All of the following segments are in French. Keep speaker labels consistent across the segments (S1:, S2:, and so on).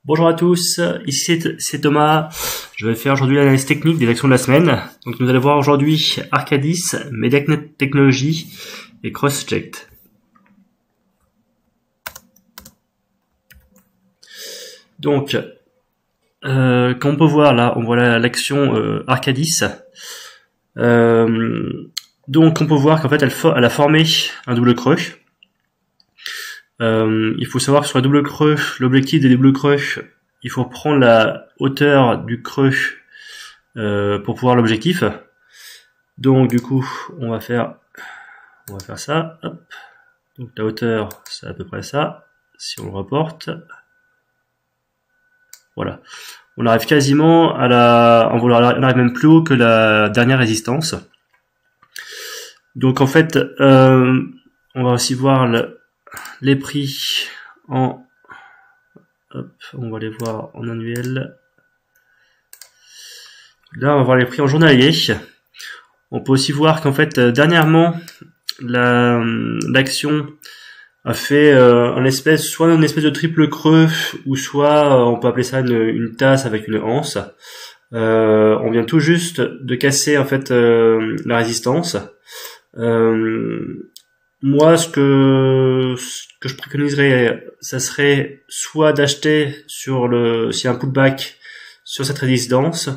S1: Bonjour à tous, ici c'est Thomas. Je vais faire aujourd'hui l'analyse technique des actions de la semaine. Donc nous allons voir aujourd'hui Arcadis, Mediacnet Technologies et Crossject. Donc, comme on peut voir là, on voit l'action Arcadis. Donc on peut voir qu'en fait elle a formé un double creux. Il faut savoir que sur la double creux, l'objectif des doubles creux, il faut prendre la hauteur du creux pour pouvoir l'objectif. Donc du coup, on va faire ça. Hop. Donc la hauteur, c'est à peu près ça. Si on le reporte, voilà. On arrive quasiment à on arrive même plus haut que la dernière résistance. Donc en fait, on va aussi voir les prix on va les voir en annuel. Là, on va voir les prix en journalier. On peut aussi voir qu'en fait, dernièrement, l'action a fait soit une espèce de triple creux, ou soit on peut appeler ça une tasse avec une anse. On vient tout juste de casser en fait la résistance. Moi, ce que je préconiserais, ça serait soit d'acheter s'il y a un pullback sur cette résistance,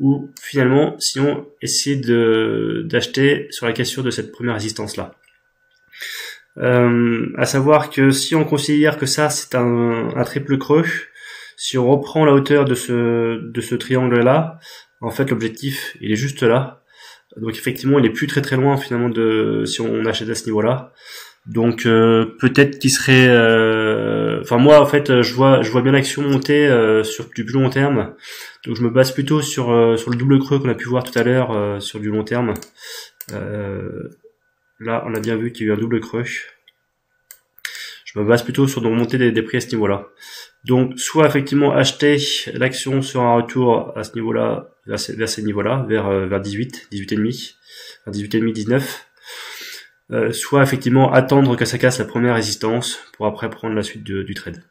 S1: ou finalement, sinon, essayer d'acheter sur la cassure de cette première résistance-là. À savoir que si on considère que ça, c'est un triple creux, si on reprend la hauteur de ce triangle-là, en fait, l'objectif, il est juste là. Donc effectivement, il est plus très loin finalement si on achète à ce niveau-là. Donc peut-être qu'il serait, enfin moi en fait, je vois bien l'action monter sur du plus long terme. Donc je me base plutôt sur le double creux qu'on a pu voir tout à l'heure sur du long terme. Là, on a bien vu qu'il y a eu un double creux. Je me base plutôt sur une montée des prix à ce niveau-là. Donc, soit effectivement acheter l'action sur un retour à ce niveau-là, vers ces niveaux-là, vers 18,5, 19. Soit effectivement attendre que ça casse la première résistance pour après prendre la suite du trade.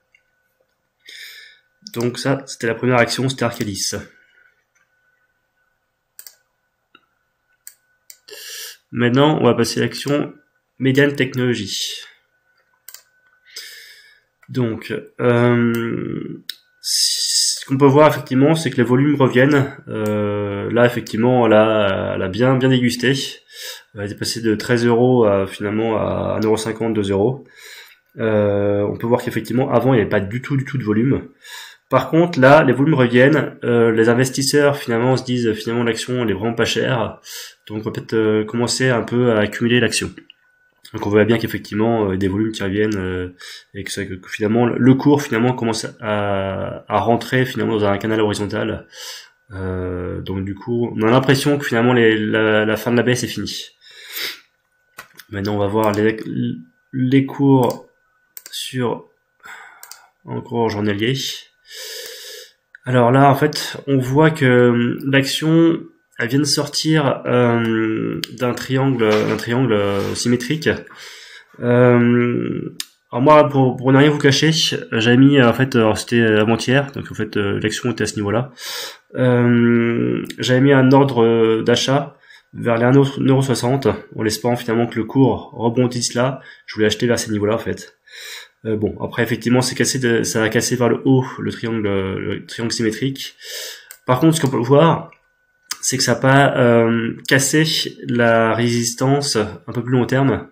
S1: Donc ça, c'était la première action, c'était Arcadis. Maintenant, on va passer à l'action Mediacnet Technologies. Donc, ce qu'on peut voir effectivement, c'est que les volumes reviennent. Là, effectivement, elle a bien dégusté. Elle est passée de 13 € à finalement à 1,50 €, 2 €. On peut voir qu'effectivement, avant, il n'y avait pas du tout de volume. Par contre, là, les volumes reviennent. Les investisseurs finalement se disent finalement l'action elle est vraiment pas chère, donc on va peut-être commencer un peu à accumuler l'action. Donc on voit bien qu'effectivement des volumes qui reviennent et que finalement le cours finalement commence à rentrer finalement dans un canal horizontal. Donc du coup, on a l'impression que finalement la fin de la baisse est finie. Maintenant, on va voir les cours en cours journalier. Alors là, en fait, on voit que l'action elle vient de sortir d'un triangle symétrique. Alors moi, pour ne rien vous cacher, j'avais mis en fait, c'était avant-hier, donc en fait l'action était à ce niveau-là. J'avais mis un ordre d'achat vers les 1,60 €, en espérant finalement que le cours rebondisse là. Je voulais acheter vers ces niveaux-là en fait. Bon, après effectivement, ça a cassé vers le haut le triangle symétrique. Par contre, ce qu'on peut voir, c'est que ça n'a pas cassé la résistance un peu plus long terme.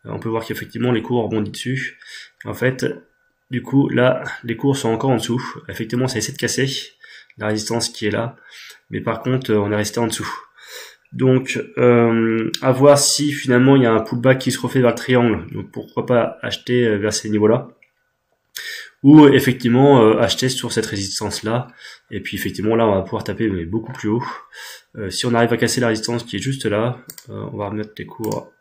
S1: On peut voir qu'effectivement les cours rebondissent dessus. En fait, du coup, là, les cours sont encore en dessous. Effectivement, ça essaie de casser la résistance qui est là, mais par contre, on est resté en dessous. Donc, à voir si finalement il y a un pullback qui se refait vers le triangle. Donc, pourquoi pas acheter vers ces niveaux-là, ou effectivement acheter sur cette résistance-là. Et puis effectivement, là, on va pouvoir taper mais beaucoup plus haut. Si on arrive à casser la résistance qui est juste là, on va remettre les cours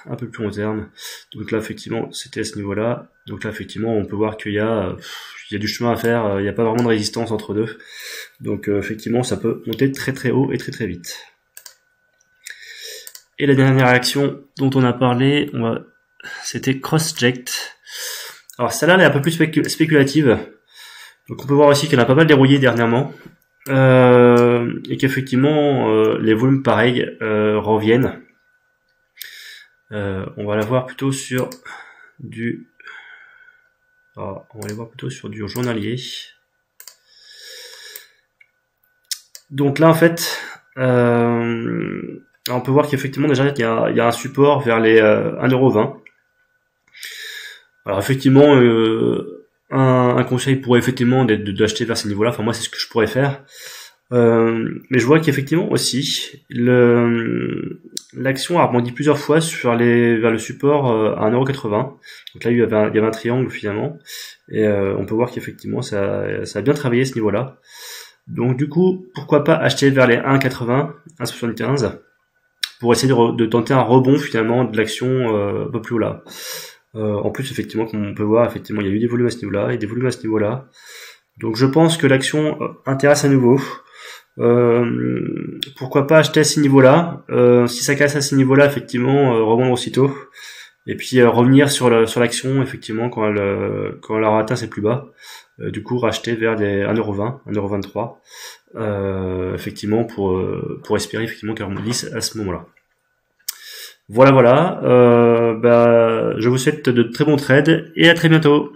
S1: un peu plus long terme. Donc là, effectivement, c'était à ce niveau-là. Donc là, effectivement, on peut voir qu'il y a du chemin à faire. Il n'y a pas vraiment de résistance entre deux. Donc effectivement, ça peut monter très haut et très vite. Et la dernière action dont on a parlé, c'était Crossject. Alors celle-là, elle est un peu plus spéculative. Donc on peut voir aussi qu'elle a pas mal dérouillé dernièrement. Et qu'effectivement les volumes pareils reviennent. On va la voir plutôt sur du on va les voir plutôt sur du journalier. Donc là en fait on peut voir qu'effectivement déjà il y a un support vers les 1,20 €. Alors effectivement un conseil pourrait effectivement d'acheter vers ces niveaux-là. Enfin moi c'est ce que je pourrais faire. Mais je vois qu'effectivement aussi l'action a rebondi plusieurs fois vers le support à 1,80 €. Donc là il y avait un triangle finalement, et on peut voir qu'effectivement ça a bien travaillé ce niveau-là. Donc du coup pourquoi pas acheter vers les 1,80, 1,75 pour essayer de tenter un rebond finalement de l'action un peu plus haut là. En plus effectivement comme on peut voir, effectivement il y a eu des volumes à ce niveau-là et des volumes à ce niveau-là. Donc je pense que l'action intéresse à nouveau. Pourquoi pas acheter à ces niveaux-là. Si ça casse à ces niveaux-là, effectivement, rebondir aussitôt. Et puis revenir sur l'action, effectivement, quand elle aura atteint ses plus bas. Du coup, racheter vers les 1,20 €, 1,23 €, effectivement, pour espérer effectivement qu'elle rebondisse à ce moment-là. Voilà. Je vous souhaite de très bons trades et à très bientôt.